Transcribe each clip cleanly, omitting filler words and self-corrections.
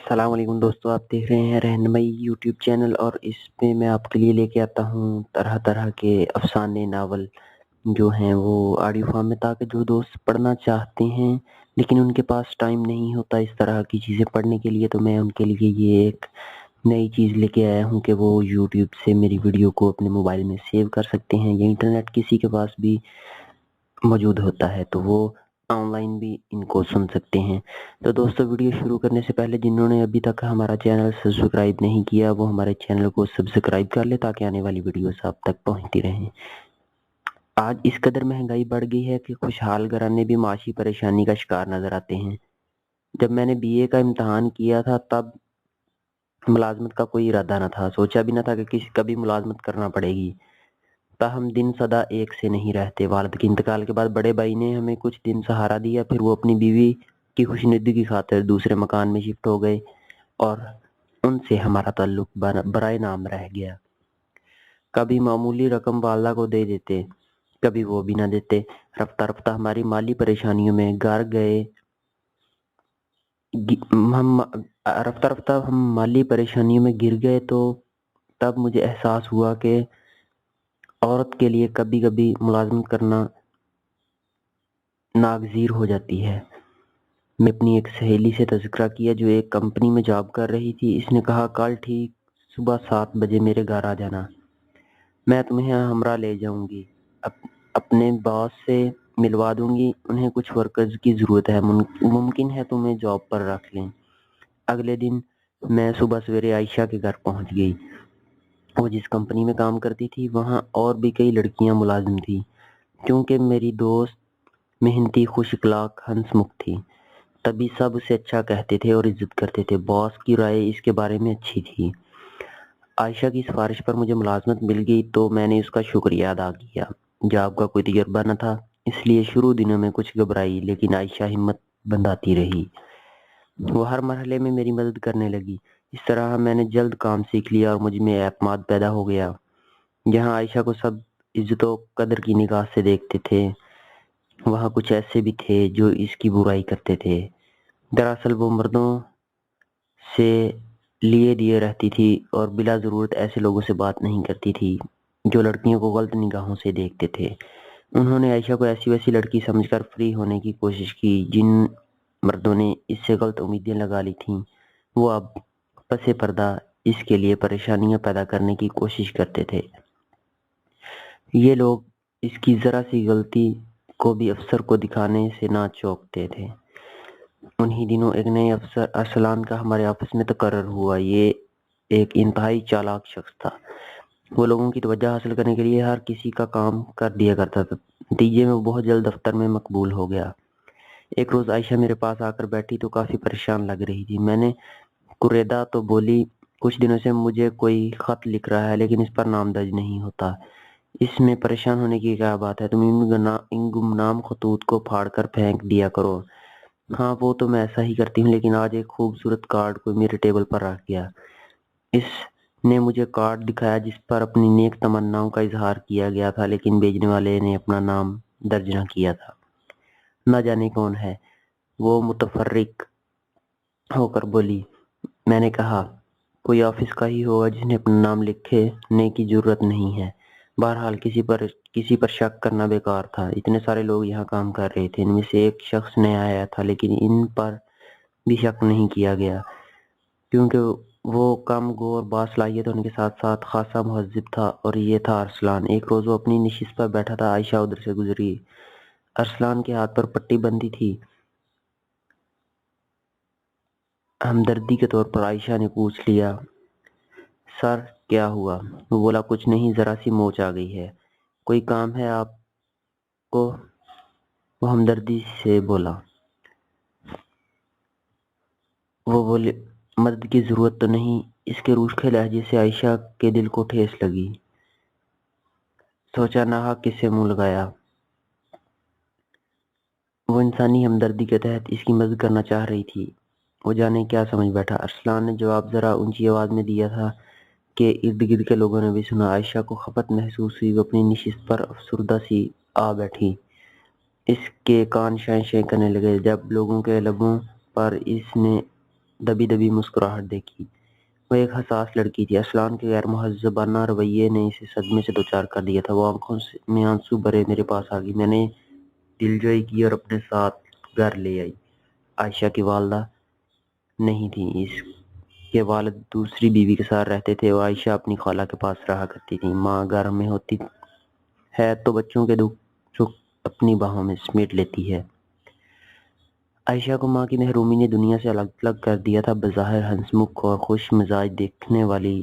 السلام علیکم دوستو، آپ دیکھ رہے ہیں رہنمائی یوٹیوب چینل، اور اس میں میں آپ کے لیے لے کے آتا ہوں طرح طرح کے افسانے ناول جو ہیں وہ آڈیو فارم میں، تاکہ جو دوست پڑھنا چاہتے ہیں لیکن ان کے پاس ٹائم نہیں ہوتا اس طرح کی چیزیں پڑھنے کے لیے، تو میں ان کے لیے یہ ایک نئی چیز لے کے آیا ہوں کہ وہ یوٹیوب سے میری ویڈیو کو اپنے موبائل میں سیو کر سکتے ہیں، یا انٹرنیٹ کسی کے پاس بھی موجود ہوتا ہے تو وہ آن لائن بھی ان کو سن سکتے ہیں۔ تو دوستو، ویڈیو شروع کرنے سے پہلے جنہوں نے ابھی تک ہمارا چینل سبسکرائب نہیں کیا وہ ہمارے چینل کو سبسکرائب کر لے تاکہ آنے والی ویڈیوز آپ تک پہنچتی رہیں۔ آج اس قدر مہنگائی بڑھ گئی ہے کہ خوشحال گھرانے بھی معاشی پریشانی کا شکار نظر آتے ہیں۔ جب میں نے بی اے کا امتحان کیا تھا تب ملازمت کا کوئی ارادہ نہ تھا، سوچا بھی نہ تھا کہ کسی کبھی ملازمت کرنا پڑے گی۔ تاہم دن سدا ایک سے نہیں رہتے۔ والد کے انتقال کے بعد بڑے بھائی نے ہمیں کچھ دن سہارا دیا، پھر وہ اپنی بیوی کی خوشنودی کی خاطر دوسرے مکان میں شفٹ ہو گئے اور ان سے ہمارا تعلق برائے نام رہ گیا۔ کبھی معمولی رقم والدہ کو دے دیتے، کبھی وہ بھی نہ دیتے۔ رفتہ رفتہ ہماری مالی پریشانیوں میں ہم مالی پریشانیوں میں گر گئے، تو تب مجھے احساس ہوا کہ عورت کے لیے کبھی کبھی ملازمت کرنا ناگزیر ہو جاتی ہے۔ میں اپنی ایک سہیلی سے تذکرہ کیا جو ایک کمپنی میں جاب کر رہی تھی۔ اس نے کہا، کل ٹھیک صبح 7 بجے میرے گھر آ جانا، میں تمہیں ہمراہ لے جاؤں گی، اپنے باس سے ملوا دوں گی، انہیں کچھ ورکرز کی ضرورت ہے، ممکن ہے تمہیں جاب پر رکھ لیں۔ اگلے دن میں صبح سویرے عائشہ کے گھر پہنچ گئی۔ وہ جس کمپنی میں کام کرتی تھی وہاں اور بھی کئی لڑکیاں ملازم تھیں۔ کیونکہ میری دوست محنتی، خوش اخلاق، ہنس مکھ تھی، تبھی سب اسے اچھا کہتے تھے اور عزت کرتے تھے۔ باس کی رائے اس کے بارے میں اچھی تھی۔ عائشہ کی سفارش پر مجھے ملازمت مل گئی تو میں نے اس کا شکریہ ادا کیا۔ جاب کا کوئی تجربہ نہ تھا، اس لیے شروع دنوں میں کچھ گھبرائی، لیکن عائشہ ہمت بندھاتی رہی۔ وہ ہر مرحلے میں میری مدد کرنے لگی۔ اس طرح میں نے جلد کام سیکھ لیا اور مجھ میں اعتماد پیدا ہو گیا۔ جہاں عائشہ کو سب عزت و قدر کی نگاہ سے دیکھتے تھے، وہاں کچھ ایسے بھی تھے جو اس کی برائی کرتے تھے۔ دراصل وہ مردوں سے لیے دیے رہتی تھی اور بلا ضرورت ایسے لوگوں سے بات نہیں کرتی تھی جو لڑکیوں کو غلط نگاہوں سے دیکھتے تھے۔ انہوں نے عائشہ کو ایسی ویسی لڑکی سمجھ کر فری ہونے کی کوشش کی۔ جن مردوں نے اس سے غلط امیدیں لگا لی تھیں وہ اب پس پردہ اس کے لیے پریشانیاں پیدا کرنے کی کوشش کرتے تھے۔ یہ لوگ اس کی ذرا سی غلطی کو بھی افسر کو دکھانے سے نہ چوکتے تھے۔ انہی دنوں ایک نئے افسر ارسلان کا ہمارے آفس میں تقرر ہوا۔ یہ ایک انتہائی چالاک شخص تھا۔ وہ لوگوں کی توجہ حاصل کرنے کے لیے ہر کسی کا کام کر دیا کرتا تھا۔ نتیجے میں وہ بہت جلد دفتر میں مقبول ہو گیا۔ ایک روز عائشہ میرے پاس آ کر بیٹھی تو کافی پریشان لگ رہی تھی۔ میں نے قریدا تو بولی، کچھ دنوں سے مجھے کوئی خط لکھ رہا ہے لیکن اس پر نام درج نہیں ہوتا، اس میں پریشان ہونے کی کیا بات ہے؟ تم ان گمنام خطوط کو پھاڑ کر پھینک دیا کرو۔ ہاں وہ تو میں ایسا ہی کرتی ہوں، لیکن آج ایک خوبصورت کارڈ کوئی میرے ٹیبل پر رکھ گیا۔ اس نے مجھے کارڈ دکھایا جس پر اپنی نیک تمناؤں کا اظہار کیا گیا تھا، لیکن بھیجنے والے نے اپنا نام درج نہ کیا تھا۔ نہ جانے کون ہے، وہ متفرق ہو کر بولی۔ میں نے کہا، کوئی آفس کا ہی ہوگا جس نے اپنا نام لکھنے کی ضرورت نہیں ہے۔ بہرحال کسی پر شک کرنا بیکار تھا، اتنے سارے لوگ یہاں کام کر رہے تھے، ان میں سے ایک شخص نیا آیا تھا لیکن ان پر بھی شک نہیں کیا گیا کیونکہ وہ کم گو اور باصلاحیت ہونے کے ساتھ ساتھ خاصا مہذب تھا، اور یہ تھا ارسلان۔ ایک روز وہ اپنی نشست پر بیٹھا تھا، عائشہ ادھر سے گزری۔ ارسلان کے ہاتھ پر پٹی بندھی تھی۔ ہمدردی کے طور پر عائشہ نے پوچھ لیا، سر کیا ہوا؟ وہ بولا، کچھ نہیں، ذرا سی موچ آ گئی ہے۔ کوئی کام ہے آپ کو؟ وہ ہمدردی سے بولا۔ وہ بولے، مدد کی ضرورت تو نہیں۔ اس کے روکھے لہجے سے عائشہ کے دل کو ٹھیس لگی۔ سوچا ناحق کس سے منہ لگایا۔ وہ انسانی ہمدردی کے تحت اس کی مدد کرنا چاہ رہی تھی، وہ جانے کیا سمجھ بیٹھا۔ ارسلان نے جواب ذرا اونچی آواز میں دیا تھا کہ ارد گرد کے لوگوں نے بھی سنا۔ عائشہ کو خفت محسوس ہوئی، وہ اپنی نشست پر افسردہ سی آ بیٹھی۔ اس کے کان شیں شیں کرنے لگے جب لوگوں کے لبوں پر اس نے دبی دبی مسکراہٹ دیکھی۔ وہ ایک حساس لڑکی تھی۔ ارسلان کے غیر مہذبانہ رویے نے اسے صدمے سے دوچار کر دیا تھا۔ وہ آنکھوں میں آنسو بھرے میرے پاس آ گئی۔ میں نے دلجوئی کی اور اپنے ساتھ گھر لے آئی۔ عائشہ کی والدہ نہیں تھی، اس کے والد دوسری بیوی کے ساتھ رہتے تھے اور عائشہ اپنی خالہ کے پاس رہا کرتی تھی۔ ماں گھر میں ہوتی ہے تو بچوں کے دکھ سکھ اپنی باہوں میں سمیٹ لیتی ہے۔ عائشہ کو ماں کی محرومی نے دنیا سے الگ تھلگ کر دیا تھا۔ بظاہر ہنسمکھ اور خوش مزاج دیکھنے والی،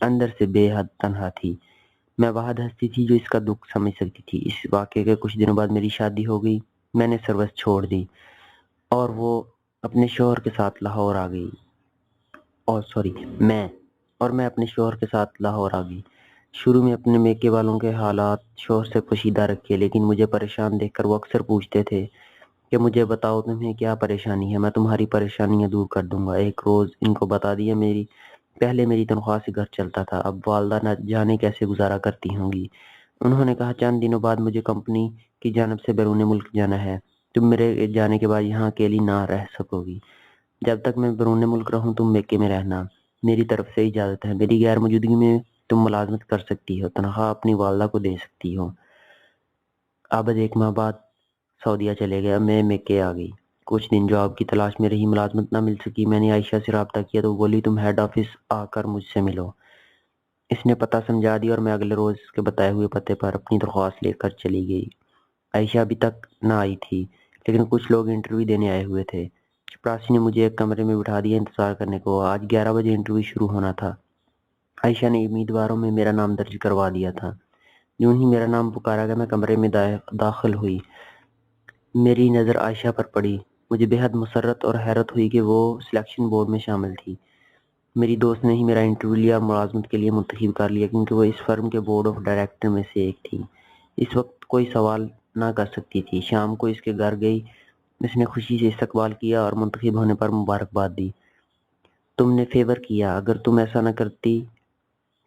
اندر سے بے حد تنہا تھی۔ میں واحد ہستی تھی جو اس کا دکھ سمجھ سکتی تھی۔ اس واقعے کے کچھ دنوں بعد میری شادی ہو گئی۔ میں نے سروس چھوڑ دی اور وہ اپنے شوہر کے ساتھ لاہور آ گئی۔ میں اپنے شوہر کے ساتھ لاہور آ گئی۔ شروع میں اپنے میکے والوں کے حالات شوہر سے پوشیدہ رکھے، لیکن مجھے پریشان دیکھ کر وہ اکثر پوچھتے تھے کہ مجھے بتاؤ تمہیں کیا پریشانی ہے، میں تمہاری پریشانیاں دور کر دوں گا۔ ایک روز ان کو بتا دیا پہلے میری تنخواہ سے گھر چلتا تھا، اب والدہ نہ جانے کیسے گزارا کرتی ہوں گی۔ انہوں نے کہا چند دنوں بعد مجھے کمپنی کی جانب سے بیرون ملک جانا ہے، تم میرے جانے کے بعد یہاں اکیلی نہ رہ سکو گی۔ جب تک میں بیرون ملک رہوں تم میکے میں رہنا، میری طرف سے اجازت ہے۔ میری غیر موجودگی میں تم ملازمت کر سکتی ہو، تنخواہ اپنی والدہ کو دے سکتی ہو۔ عابد 1 ماہ بعد سعودیہ چلے گیا، میں میکے آ گئی۔ کچھ دن جاب کی تلاش میں رہی، ملازمت نہ مل سکی۔ میں نے عائشہ سے رابطہ کیا تو وہ بولی تم ہیڈ آفس آ کر مجھ سے ملو۔ اس نے پتہ سمجھا دیا اور میں اگلے روز اس کے بتائے ہوئے پتے پر اپنی درخواست لے کر چلی گئی۔ عائشہ ابھی تک نہ آئی تھی، لیکن کچھ لوگ انٹرویو دینے آئے ہوئے تھے۔ چپراسی نے مجھے ایک کمرے میں بٹھا دیا انتظار کرنے کو۔ آج 11 بجے انٹرویو شروع ہونا تھا۔ عائشہ نے امیدواروں میں میرا نام درج کروا دیا تھا۔ یوں ہی میرا نام پکارا گیا، میں کمرے میں داخل ہوئی۔ میری نظر عائشہ پر پڑی۔ مجھے بے حد مسرت اور حیرت ہوئی کہ وہ سلیکشن بورڈ میں شامل تھی۔ میری دوست نے ہی میرا انٹرویو لیا، ملازمت کے لیے منتخب کر لیا، کیونکہ وہ اس فرم کے بورڈ آف ڈائریکٹر میں سے ایک تھی۔ اس وقت کوئی سوال نہ کر سکتی تھی۔ شام کو اس کے گھر گئی، اس نے خوشی سے استقبال کیا اور منتخب ہونے پر مبارکباد دی۔ تم نے فیور کیا، اگر تم ایسا نہ کرتی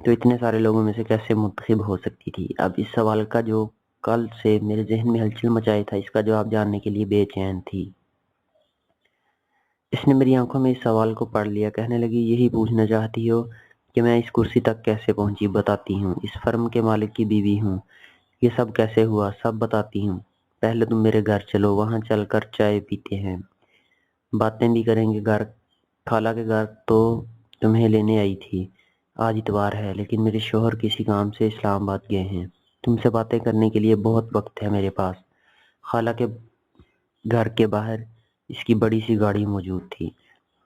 تو اتنے سارے لوگوں میں سے کیسے منتخب ہو سکتی تھی؟ اب اس سوال کا جو کل سے میرے ذہن میں ہلچل مچائے تھا، اس کا جواب جاننے کے لیے بے چین تھی۔ اس نے میری آنکھوں میں اس سوال کو پڑھ لیا، کہنے لگی یہی پوچھنا چاہتی ہو کہ میں اس کرسی تک کیسے پہنچی؟ بتاتی ہوں، اس فرم کے مالک کی بیوی ہوں۔ یہ سب کیسے ہوا؟ سب بتاتی ہوں۔ پہلے تم میرے گھر چلو، وہاں چل کر چائے پیتے ہیں، باتیں بھی کریں گے۔ خالہ کے گھر تو تمہیں لینے آئی تھی۔ آج اتوار ہے، لیکن میرے شوہر کسی کام سے اسلام آباد گئے ہیں۔ تم سے باتیں کرنے کے لیے بہت وقت ہے میرے پاس۔ خالہ کے گھر کے باہر اس کی بڑی سی گاڑی موجود تھی۔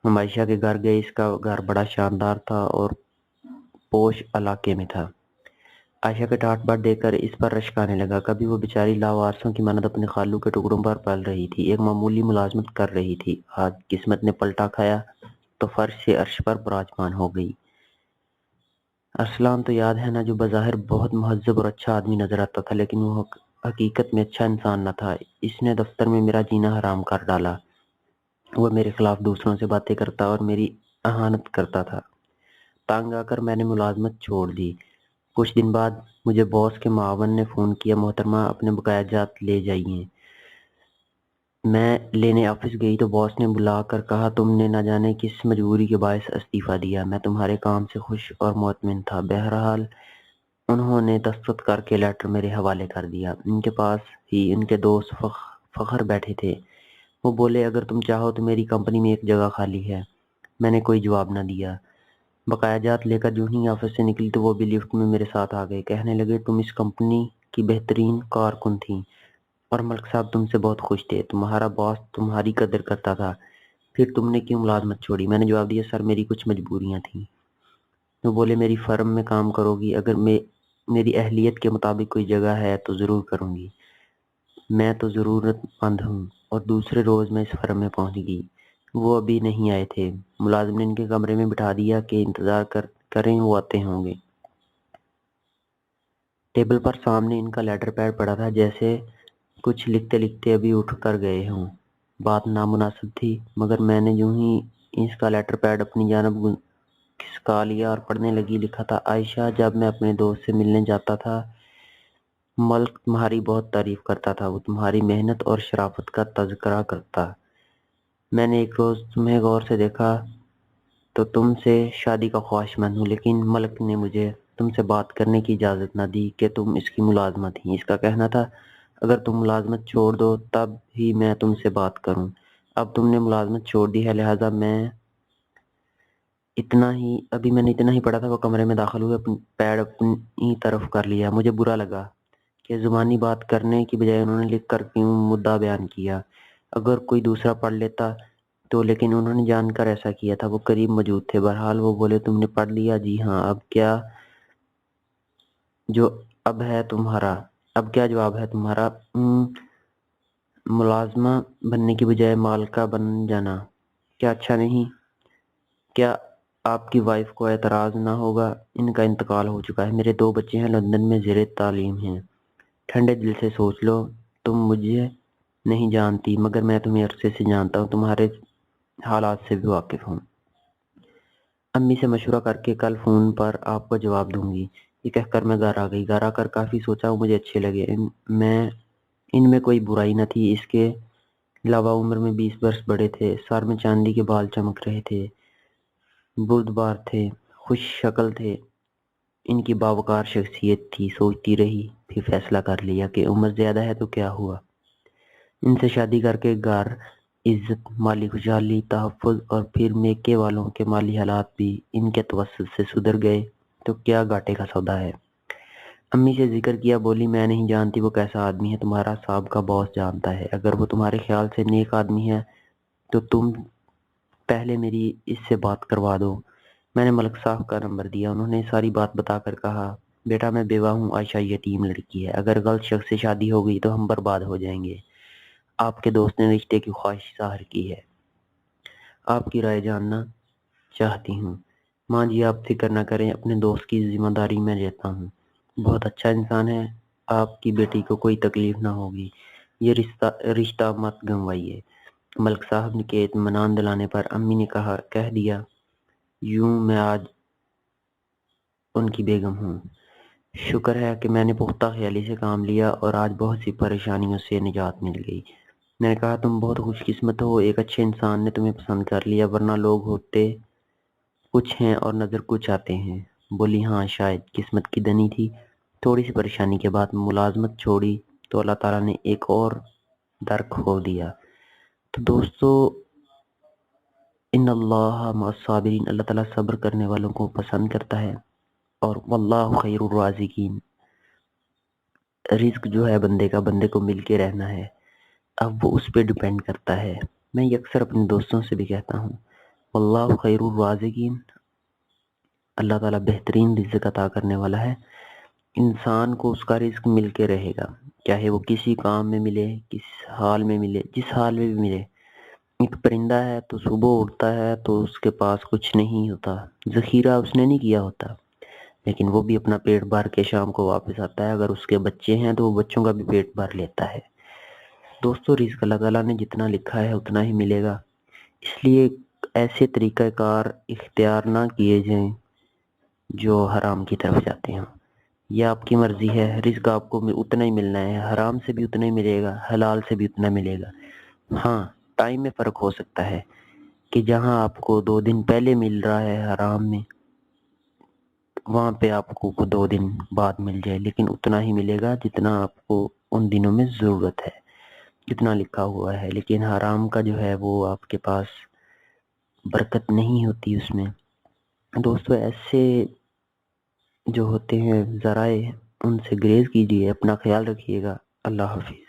ہم عائشہ کے گھر گئے۔ اس کا گھر بڑا شاندار تھا اور پوش علاقے میں تھا۔ عائشہ کے ٹاٹ بٹ دیکھ کر اس پر رشک آنے لگا۔ کبھی وہ بیچاری لاوارثوں کی مانند اپنے خالو کے ٹکڑوں پر پل رہی تھی، ایک معمولی ملازمت کر رہی تھی۔ آج قسمت نے پلٹا کھایا تو فرش سے عرش پر براجمان ہو گئی۔ ارسلان تو یاد ہے نا، جو بظاہر بہت مہذب اور اچھا آدمی نظر آتا تھا، لیکن وہ حقیقت میں اچھا انسان نہ تھا۔ اس نے دفتر میں میرا جینا حرام کر ڈالا۔ وہ میرے خلاف دوسروں سے باتیں کرتا اور میری اہانت کرتا تھا۔ تنگ آ کر میں نے ملازمت چھوڑ دی۔ کچھ دن بعد مجھے باس کے معاون نے فون کیا، محترمہ اپنے بقایا جات لے جائیے۔ میں لینے آفس گئی تو باس نے بلا کر کہا تم نے نہ جانے کس مجبوری کے باعث استعفیٰ دیا۔ میں تمہارے کام سے خوش اور مطمئن تھا۔ بہرحال انہوں نے دستخط کر کے لیٹر میرے حوالے کر دیا۔ ان کے پاس ہی ان کے دوست فخر بیٹھے تھے۔ وہ بولے اگر تم چاہو تو میری کمپنی میں ایک جگہ خالی ہے۔ میں نے کوئی جواب نہ دیا۔ بقایا جات لے کر جو ہی آفس سے نکلی تو وہ بھی لفٹ میں میرے ساتھ آ گئے۔ کہنے لگے تم اس کمپنی کی بہترین کارکن تھی اور ملک صاحب تم سے بہت خوش تھے۔ تمہارا باس تمہاری قدر کرتا تھا، پھر تم نے کیوں ملازمت چھوڑی؟ میں نے جواب دیا سر میری کچھ مجبوریاں تھیں۔ وہ بولے میری فرم میں کام کرو گی؟ اگر میری اہلیت کے مطابق کوئی جگہ ہے تو ضرور کروں گی۔ میں تو ضرورت مند ہوں۔ اور دوسرے روز میں اس فرم میں پہنچ گئی۔ وہ ابھی نہیں آئے تھے۔ ملازم نے ان کے کمرے میں بٹھا دیا کہ انتظار کریں، وہ آتے ہوں گے۔ ٹیبل پر سامنے ان کا لیٹر پیڈ پڑا تھا، جیسے کچھ لکھتے لکھتے ابھی اٹھ کر گئے ہوں۔ بات نامناسب تھی، مگر میں نے یوں ہی اس کا لیٹر پیڈ اپنی جانب کھسکا لیا اور پڑھنے لگی۔ لکھا تھا عائشہ جب میں اپنے دوست سے ملنے جاتا تھا، ملک تمہاری بہت تعریف کرتا تھا، وہ تمہاری محنت اور شرافت کا تذکرہ کرتا۔ میں نے ایک روز تمہیں غور سے دیکھا تو تم سے شادی کا خواہشمند ہوں، لیکن ملک نے مجھے تم سے بات کرنے کی اجازت نہ دی کہ تم اس کی ملازمہ تھی۔ اس کا کہنا تھا اگر تم ملازمت چھوڑ دو تب ہی میں تم سے بات کروں۔ اب تم نے ملازمت چھوڑ دی ہے، لہٰذا ابھی میں نے اتنا ہی پڑھا تھا، وہ کمرے میں داخل ہوئے، پیڈ اپنی طرف کر لیا۔ مجھے برا لگا کہ زبانی بات کرنے کی بجائے انہوں نے لکھ کر کیوں مدعا بیان کیا۔ اگر کوئی دوسرا پڑھ لیتا تو، لیکن انہوں نے جان کر ایسا کیا تھا۔ وہ قریب موجود تھے۔ بہرحال وہ بولے تم نے پڑھ لیا؟ جی ہاں۔ اب کیا جواب ہے تمہارا؟ ملازمہ بننے کی بجائے مالکہ بن جانا کیا اچھا نہیں؟ کیا آپ کی وائف کو اعتراض نہ ہوگا؟ ان کا انتقال ہو چکا ہے۔ میرے 2 بچے ہیں، لندن میں زیر تعلیم ہیں۔ ٹھنڈے دل سے سوچ لو، تم مجھے نہیں جانتی مگر میں تمہیں عرصے سے جانتا ہوں، تمہارے حالات سے بھی واقف ہوں۔ امی سے مشورہ کر کے کل فون پر آپ کو جواب دوں گی۔ یہ کہہ کر میں گھر آ گئی۔ گھر آ کر کافی سوچا، وہ مجھے اچھے لگے۔ ان میں کوئی برائی نہ تھی۔ اس کے علاوہ عمر میں 20 برس بڑے تھے، سر میں چاندی کے بال چمک رہے تھے، بردبار تھے، خوش شکل تھے۔ ان کی باوقار شخصیت تھی۔ سوچتی رہی، پھر فیصلہ کر لیا کہ عمر زیادہ ہے تو کیا ہوا، ان سے شادی کر کے گھر، عزت، مالی خوشحالی، تحفظ اور پھر میکے والوں کے مالی حالات بھی ان کے توسط سے سدھر گئے تو کیا گھاٹے کا سودا ہے۔ امی سے ذکر کیا، بولی میں نہیں جانتی وہ کیسا آدمی ہے، تمہارا سابقہ باس جانتا ہے۔ اگر وہ تمہارے خیال سے نیک آدمی ہے تو تم پہلے میری اس سے بات کروا دو۔ میں نے ملک صاحب کا نمبر دیا۔ انہوں نے ساری بات بتا کر کہا بیٹا میں بیوہ ہوں، عائشہ یتیم لڑکی ہے، اگر غلط شخص سے شادی ہو گئی تو ہم برباد ہو جائیں گے۔ آپ کے دوست نے رشتے کی خواہش ظاہر کی ہے، آپ کی رائے جاننا چاہتی ہوں۔ ماں جی آپ فکر نہ کریں، اپنے دوست کی ذمہ داری میں لیتا ہوں، بہت اچھا انسان ہے، آپ کی بیٹی کو کوئی تکلیف نہ ہوگی، یہ رشتہ مت گنوائیے۔ ملک صاحب کے اطمینان دلانے پر امی نے کہہ دیا یوں میں آج ان کی بیگم ہوں۔ شکر ہے کہ میں نے پختہ خیالی سے کام لیا اور آج بہت سی پریشانیوں سے نجات مل گئی۔ میں نے کہا تم بہت خوش قسمت ہو، ایک اچھے انسان نے تمہیں پسند کر لیا، ورنہ لوگ ہوتے کچھ ہیں اور نظر کچھ آتے ہیں۔ بولی ہاں شاید قسمت کی دنی تھی۔ تھوڑی سی پریشانی کے بعد ملازمت چھوڑی تو اللہ تعالیٰ نے ایک اور در کھول دیا۔ تو دوستو، ان اللہ مع الصابرین، اللہ تعالیٰ صبر کرنے والوں کو پسند کرتا ہے، اور واللہ خیر الرازقین، رزق جو ہے بندے کو مل کے رہنا ہے، اب وہ اس پہ ڈیپینڈ کرتا ہے۔ میں یہ اکثر اپنے دوستوں سے بھی کہتا ہوں، واللہ خیر الرازقین، اللہ تعالیٰ بہترین رزق عطا کرنے والا ہے۔ انسان کو اس کا رزق مل کے رہے گا، چاہے وہ کسی کام میں ملے، کس حال میں ملے، جس حال میں بھی ملے۔ ایک پرندہ ہے تو صبح اٹھتا ہے تو اس کے پاس کچھ نہیں ہوتا، ذخیرہ اس نے نہیں کیا ہوتا، لیکن وہ بھی اپنا پیٹ بھر کے شام کو واپس آتا ہے۔ اگر اس کے بچے ہیں تو وہ بچوں کا بھی پیٹ بھر لیتا ہے۔ دوستو رزق اللہ تعالیٰ نے جتنا لکھا ہے اتنا ہی ملے گا، اس لیے ایسے طریقہ کار اختیار نہ کیے جائیں جو حرام کی طرف جاتے ہیں۔ یہ آپ کی مرضی ہے، رزق آپ کو اتنا ہی ملنا ہے، حرام سے بھی اتنا ہی ملے گا، حلال سے بھی اتنا ملے گا۔ ہاں ٹائم میں فرق ہو سکتا ہے کہ جہاں آپ کو 2 دن پہلے مل رہا ہے حرام میں، وہاں پہ آپ کو 2 دن بعد مل جائے، لیکن اتنا ہی ملے گا جتنا آپ کو ان دنوں میں ضرورت ہے، جتنا لکھا ہوا ہے۔ لیکن حرام کا جو ہے وہ آپ کے پاس برکت نہیں ہوتی اس میں۔ دوستو ایسے جو ہوتے ہیں ذرائع، ان سے گریز کیجیے، اپنا خیال رکھیے گا۔ اللہ حافظ۔